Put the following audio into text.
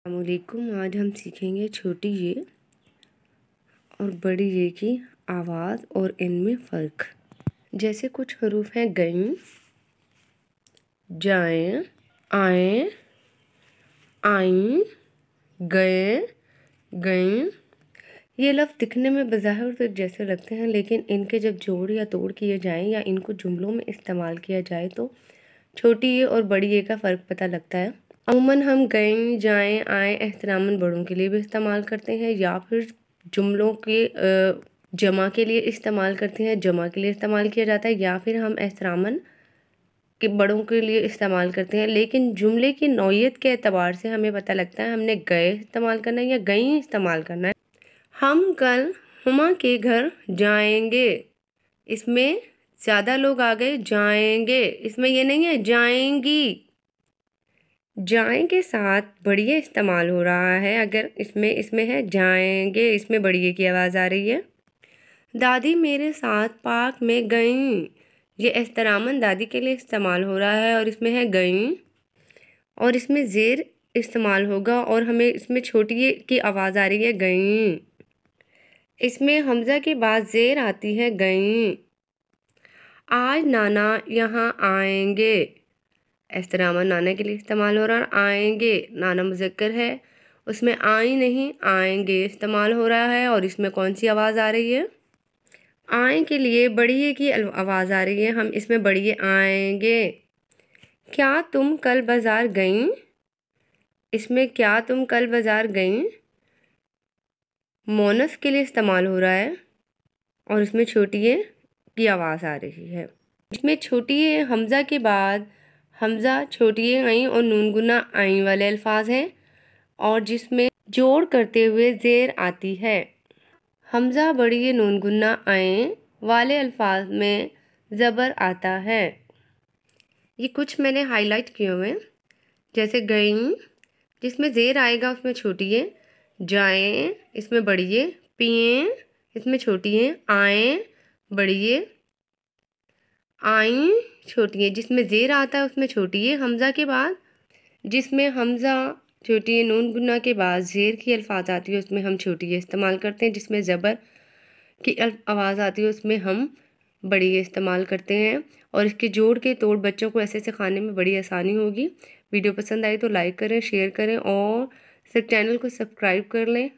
अस्सलामुअलैकुम। आज हम सीखेंगे छोटी ये और बड़ी ये की आवाज़ और इनमें फ़र्क। जैसे कुछ हरूफ हैं गईं, जाएं, आएं, आईं, गए, गईं। ये लफ्ज़ दिखने में बज़ाहिर तो एक जैसे लगते हैं, लेकिन इनके जब जोड़ या तोड़ किए जाएं या इनको जुमलों में इस्तेमाल किया जाए तो छोटी ये और बड़ी ये का फ़र्क पता लगता है। अमूमन हम गए, जाएं, आएं एहतरामन बड़ों के लिए भी इस्तेमाल करते हैं या फिर जुमलों के जमा के लिए इस्तेमाल करते हैं, जमा के लिए इस्तेमाल किया जाता है, या फिर हम एहतरामन के बड़ों के लिए इस्तेमाल करते हैं। लेकिन जुमले की नौइयत के एतबार से हमें पता लगता है हमने गए इस्तेमाल करना है या गई इस्तेमाल करना है। हम कल हुमा के घर जाएंगे, इसमें ज़्यादा लोग आ गए, जाएंगे, इसमें ये नहीं है जाएंगी। जाएं के साथ बढ़िया इस्तेमाल हो रहा है, अगर इसमें है जाएंगे, इसमें बढ़िया की आवाज़ आ रही है। दादी मेरे साथ पार्क में गईं, ये एहतरामन दादी के लिए इस्तेमाल हो रहा है और इसमें है गईं, और इसमें ज़ेर इस्तेमाल होगा और हमें इसमें छोटी ये की आवाज़ आ रही है गईं। इसमें हमज़ा के बाद ज़ेर आती है गईं। आज नाना यहाँ आएंगे, एहतरामन नाना के लिए इस्तेमाल हो रहा है। आएंगे नाना मुज़क्कर है, उसमें आई नहीं आएंगे इस्तेमाल हो रहा है, और इसमें कौन सी आवाज़ आ रही है? आए के लिए बढ़िए की आवाज़ आ रही है, हम इसमें बढ़िए आएंगे। क्या तुम कल बाज़ार गईं, इसमें क्या तुम कल बाज़ार गईं मोनस के लिए इस्तेमाल हो रहा है और इसमें छोटी ये की आवाज़ आ रही है। इसमें छोटी ये हमज़ा के बाद हमज़ा, छोटी ये आई और नून गुना आई वाले अल्फाज हैं, और जिसमें जोड़ करते हुए ज़ेर आती है। हमज़ा बड़ी ये नून गुन्ना आए वाले अल्फाज में ज़बर आता है। ये कुछ मैंने हाईलाइट किए हुए हैं, जैसे गईं जिसमें ज़ेर आएगा उसमें छोटी ये, जाएं इसमें बड़ी ये, पिएं इसमें छोटी ये, आएं बड़ी ये, आईं छोटी ये जिसमें ज़ेर आता है उसमें छोटी ये हमज़ा के बाद, जिसमें हमज़ा छोटी ये नून गुन्ना के बाद ज़ेर की अल्फाज आती है उसमें हम छोटी ये इस्तेमाल करते हैं, जिसमें ज़बर की आवाज़ आती है उसमें हम बड़ी ये इस्तेमाल करते हैं। और इसके जोड़ के तोड़ बच्चों को ऐसे सिखाने में बड़ी आसानी होगी। वीडियो पसंद आई तो लाइक करें, शेयर करें और चैनल को सब्सक्राइब कर लें।